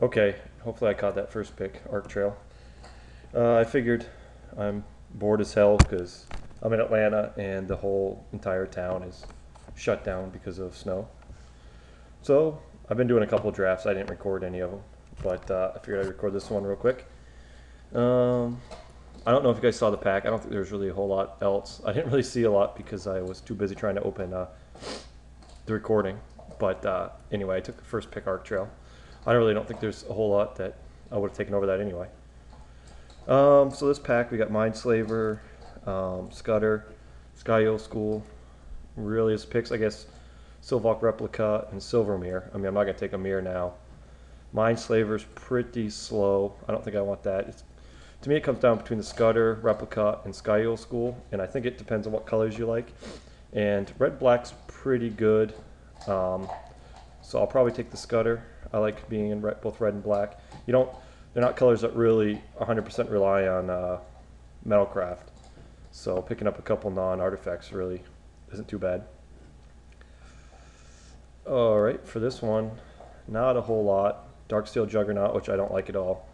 Okay, hopefully I caught that first pick, Arc Trail. I figured I'm bored as hell because I'm in Atlanta and the whole entire town is shut down because of snow. So I've been doing a couple of drafts. I didn't record any of them, but I figured I'd record this one real quick. Um, I don't know if you guys saw the pack. I don't think there's really a whole lot else. I didn't really see a lot because I was too busy trying to open the recording. But anyway, I took the first pick, Arc Trail. I really don't think there's a whole lot that I would have taken over that anyway. So this pack, we got Mindslaver, Scudder, Sky School, really as picks, I guess, Silvok Replica, and Silvermere. I mean, I'm not going to take a mirror now. Mindslaver's pretty slow. I don't think I want that. To me, it comes down between the Scudder, Replica, and Sky School, and I think it depends on what colors you like. And red-black's pretty good, so I'll probably take the Scudder. I like being in both red and black. They're not colors that really 100% rely on Metalcraft. So picking up a couple non-artifacts really isn't too bad. Alright, for this one, not a whole lot. Darksteel Juggernaut, which I don't like at all.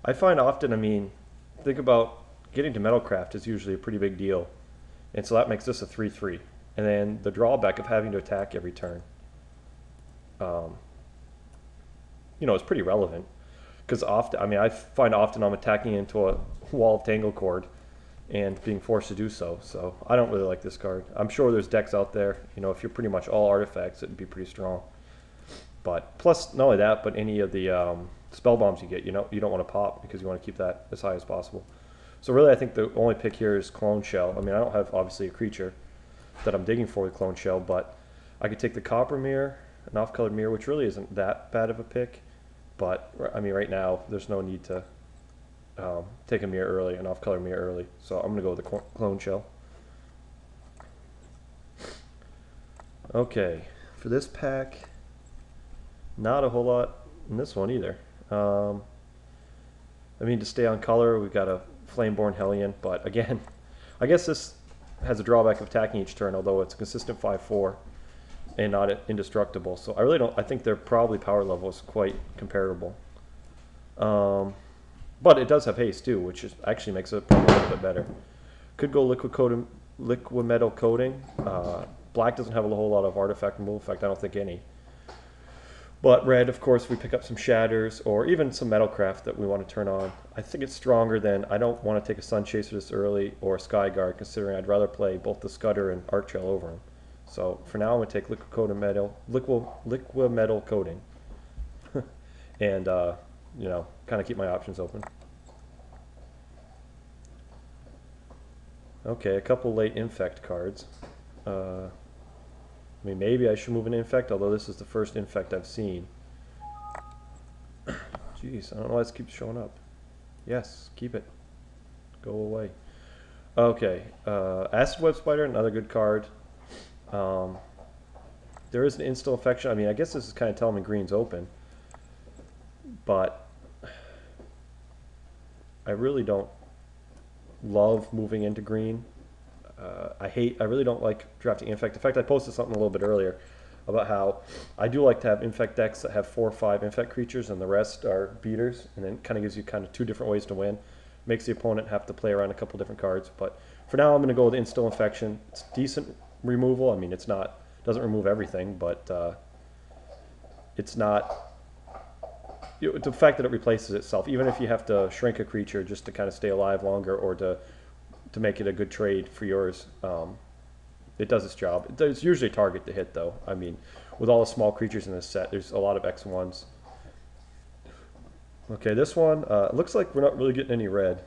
I find often, think about getting to Metalcraft is usually a pretty big deal. And so that makes this a 3-3. And then the drawback of having to attack every turn. Is pretty relevant. Because often, I find often I'm attacking into a wall of Tanglecord and being forced to do so. So I don't really like this card. I'm sure there's decks out there. If you're pretty much all artifacts, it'd be pretty strong. But plus, not only that, but any of the spell bombs you get, you don't want to pop because you want to keep that as high as possible. So really, I think the only pick here is Clone Shell. I don't have obviously a creature that I'm digging for with Clone Shell, but I could take the Copper Mirror, an off-colored mirror, which really isn't that bad of a pick. But right now there's no need to take a mirror early, an off-color mirror early. So I'm gonna go with the Clone Shell. Okay, for this pack, not a whole lot in this one either. To stay on color, we've got a Flameborn Hellion, but again, I guess this has a drawback of attacking each turn, although it's a consistent 5/4 and not indestructible. So I think their probably power level is quite comparable. But it does have haste too, which actually makes it probably a little bit better. Could go liquid metal coating. Black doesn't have a whole lot of artifact removal. In fact, I don't think any. But red, of course, we pick up some shatters or even some Metalcraft that we want to turn on. I think it's stronger than, I don't want to take a Sun Chaser this early or a Skyguard, considering I'd rather play both the Scudder and Arc Trail over them. So for now, I'm going to take liquid metal coating, and kind of keep my options open. Okay, a couple late Infect cards. Maybe I should move an Infect, although this is the first Infect I've seen. Jeez, I don't know why this keeps showing up. Yes, keep it. Go away. Okay, Acid Web Spider, another good card. There is an Instill Infection. I guess this is kind of telling me green's open. But I really don't love moving into green. I really don't like drafting Infect. In fact, I posted something a little bit earlier about how I do like to have Infect decks that have 4 or 5 Infect creatures and the rest are beaters, and then it kind of gives you two different ways to win. Makes the opponent have to play around a couple different cards. But for now, I'm going to go with Instill Infection. It's decent removal. It's not, doesn't remove everything, but it's not, the fact that it replaces itself, even if you have to shrink a creature just to kind of stay alive longer or to make it a good trade for yours, it does its job. There's usually a target to hit though. With all the small creatures in this set, there's a lot of X1s. Okay, this one, it looks like we're not really getting any red,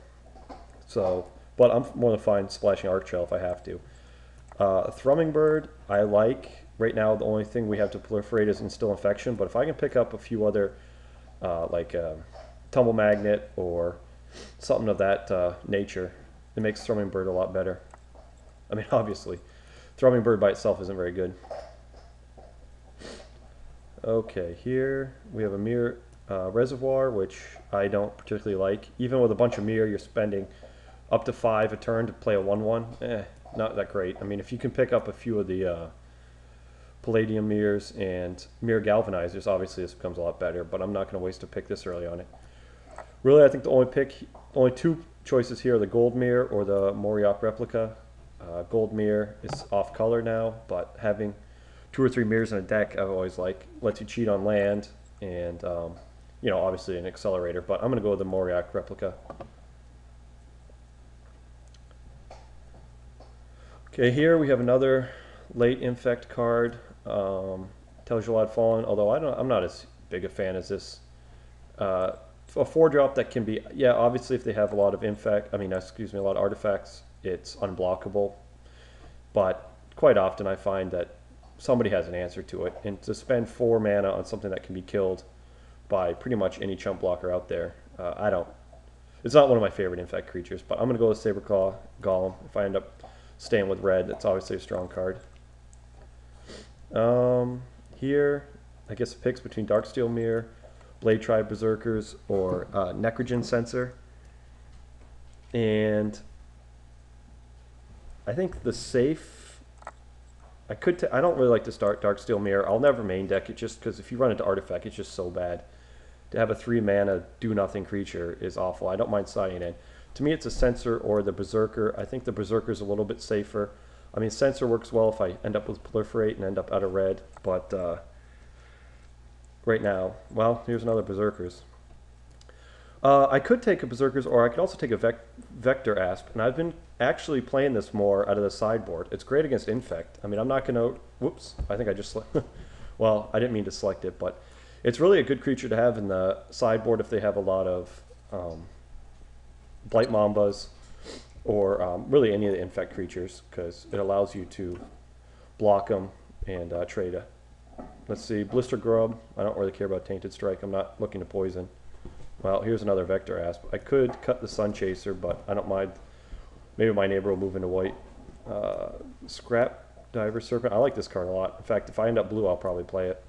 but I'm more than fine splashing Arc Trail if I have to. Thrumming Bird, I like. Right now, the only thing we have to proliferate is Instill Infection, but if I can pick up a few other, like Tumble Magnet or something of that nature, it makes Thrumming Bird a lot better. Obviously, Thrumming Bird by itself isn't very good. Okay, here we have a Mirror Reservoir, which I don't particularly like. Even with a bunch of Mirror, you're spending up to 5 a turn to play a 1/1. Not that great. If you can pick up a few of the Palladium mirrors and mirror galvanizers. Obviously this becomes a lot better, but I'm not going to waste a pick this early on it. Really, I think the only two choices here are the gold mirror or the Moriok replica. Gold mirror is off color now, but having 2 or 3 mirrors in a deck I've always liked. Lets you cheat on land and you know, obviously an accelerator, but I'm going to go with the Moriok replica. Okay, here we have another late infect card. Tells you a lot of fallen, although I'm not as big a fan as this. A 4-drop that can be, yeah, obviously if they have a lot of a lot of artifacts, it's unblockable. But quite often I find that somebody has an answer to it, and to spend 4 mana on something that can be killed by pretty much any chump blocker out there, it's not one of my favorite infect creatures, but I'm going to go with Saberclaw Golem. If I end up staying with red, that's obviously a strong card. Here, I guess it picks between Darksteel Mirror, Blade Tribe Berserkers, or Necrogen Sensor. And I think the safe, I don't really like to start Darksteel Mirror. I'll never main deck it just because if you run into Artifact, it's just so bad. To have a 3-mana do-nothing creature is awful. I don't mind siding in. To me, it's a Sensor or the Berserker. I think the Berserker is a little bit safer. I mean, Sensor works well if I end up with Proliferate and end up out of red, but right now, well, here's another Berserkers. I could take a Berserkers, or I could also take a Vector Asp, and I've been actually playing this more out of the sideboard. It's great against Infect. I mean, I'm not going to... Whoops, I think I just... well, I didn't mean to select it, but it's really a good creature to have in the sideboard if they have a lot of Blight Mambas, or really any of the Infect creatures, because it allows you to block them and trade a... Let's see, Blister Grub. I don't really care about Tainted Strike. I'm not looking to poison. Well, here's another Vector Asp. I could cut the Sun Chaser, but I don't mind. Maybe my neighbor will move into white. Scrap Diver Serpent. I like this card a lot. In fact, if I end up blue, I'll probably play it.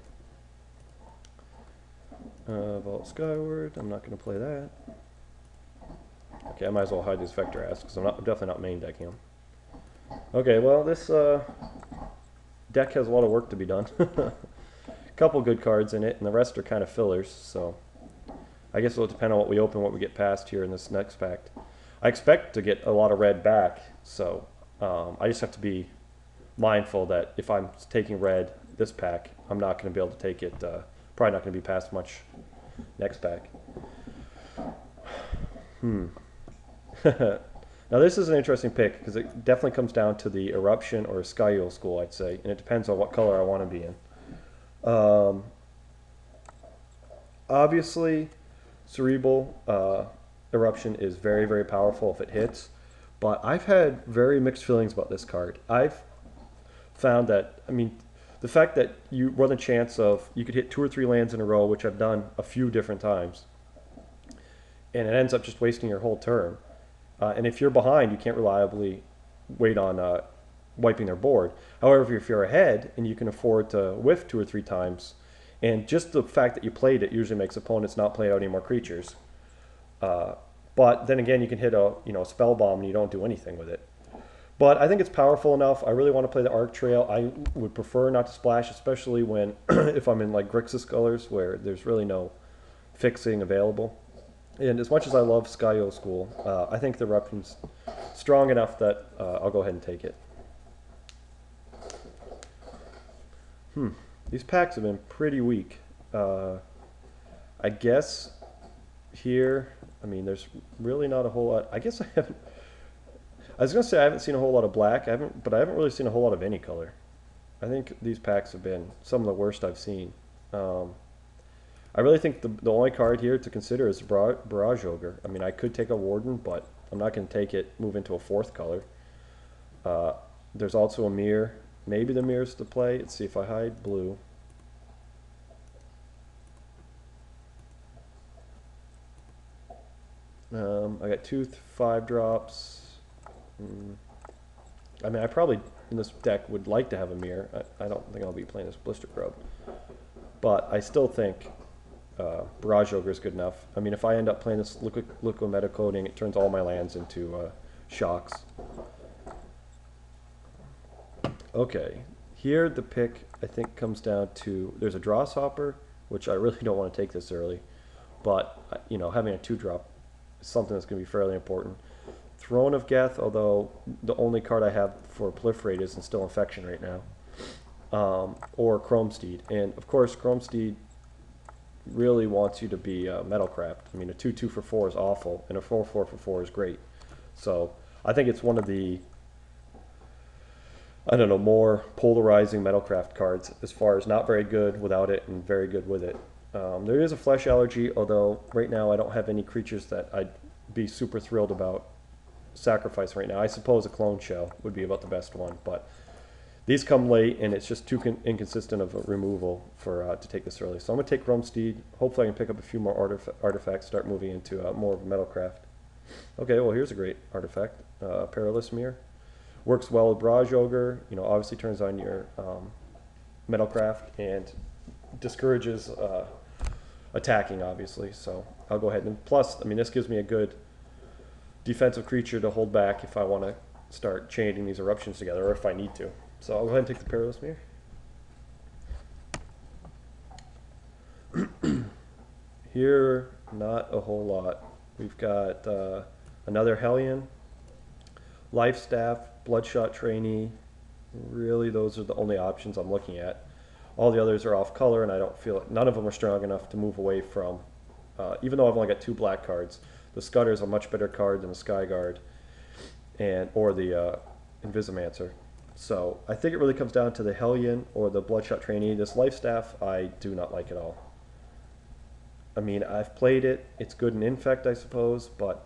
Vault Skyward. I'm not going to play that. Okay, I might as well hide these Vector Asps because I'm definitely not main decking them. Okay, well, this deck has a lot of work to be done. Couple good cards in it, and the rest are kind of fillers, so I guess it'll depend on what we open, what we get past here in this next pack. I expect to get a lot of red back, so I just have to be mindful that if I'm taking red this pack, I'm not going to be able to take it, probably not going to be past much next pack. Now this is an interesting pick, because it definitely comes down to the Eruption or Skyel School, I'd say, and it depends on what color I want to be in. Obviously, Cerebral Eruption is very, very powerful if it hits, but I've had very mixed feelings about this card. I've found that, I mean, the fact that you run the chance of, you could hit 2 or 3 lands in a row, which I've done a few different times, and it ends up just wasting your whole turn. And if you're behind, you can't reliably wait on wiping their board. However, if you're ahead and you can afford to whiff 2 or 3 times, and just the fact that you played it usually makes opponents not play out any more creatures. But then again, you can hit a spell bomb and you don't do anything with it. But I think it's powerful enough. I really want to play the Arc Trail. I would prefer not to splash, especially when if I'm in like Grixis colors where there's really no fixing available. And as much as I love Skyel School, I think the Eruption's strong enough that I'll go ahead and take it. These packs have been pretty weak. I guess here, I mean, there's really not a whole lot. I guess I haven't. I was gonna say I haven't seen a whole lot of black. But I haven't really seen a whole lot of any color. I think these packs have been some of the worst I've seen. I really think the only card here to consider is Barrage Ogre. I mean, I could take a Warden, but I'm not going to take it, move into a 4th color. There's also a Mirror. Maybe the Mirror's to play. Let's see if I hide blue. I got 2 5-drops. I mean, I probably, in this deck, would like to have a Mirror. I don't think I'll be playing this Blister Grub. But I still think Barrage Ogre is good enough. I mean, if I end up playing this liquid meta coding, it turns all my lands into shocks. Okay, Here the pick, I think, comes down to, there's a Dross Hopper, which I really don't want to take this early, but, you know, having a 2-drop is something that's going to be fairly important. Throne of Geth, although the only card I have for Proliferate is Instill Infection right now. Or Chrome Steed. And, of course, Chrome Steed really wants you to be Metalcraft. I mean, a 2/2 for 4 is awful, and a 4/4 for 4 is great. So I think it's one of the, I don't know, more polarizing Metalcraft cards as far as not very good without it and very good with it. There is a Flesh Allergy, although right now I don't have any creatures that I'd be super thrilled about sacrifice right now. I suppose a Clone Shell would be about the best one, but these come late, and it's just too inconsistent of a removal for to take this early. So I'm going to take Chrome Steed. Hopefully I can pick up a few more artifacts, start moving into more of a Metalcraft. Okay, well, here's a great artifact. Perilous Mirror. Works well with Barrage Ogre. You know, obviously turns on your Metalcraft and discourages attacking, obviously. So I'll go ahead and, plus, I mean, this gives me a good defensive creature to hold back if I want to start chaining these eruptions together, or if I need to. So I'll go ahead and take the Perilous Mirror. Here, not a whole lot. We've got another Hellion, Life Staff, Bloodshot Trainee. Really, those are the only options I'm looking at. All the others are off color, and I don't feel it. None of them are strong enough to move away from. Even though I've only got 2 black cards, the Scudder is a much better card than the Skyguard, or the Invisimancer. So I think it really comes down to the Hellion or the Bloodshot Trainee. This Life Staff, I do not like at all. I mean, I've played it. It's good in Infect, I suppose, but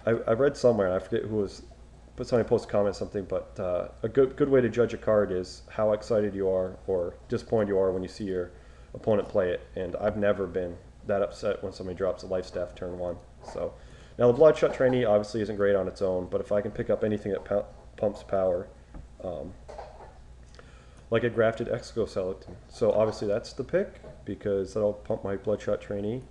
I read somewhere, and I forget who was, but somebody posted a comment or something, but a good way to judge a card is how excited you are or disappointed you are when you see your opponent play it. And I've never been that upset when somebody drops a Life Staff turn 1. So now the Bloodshot Trainee obviously isn't great on its own, but if I can pick up anything that pumps power, like a Grafted Exoskeleton. So obviously that's the pick, because that'll pump my Bloodshot Trainee.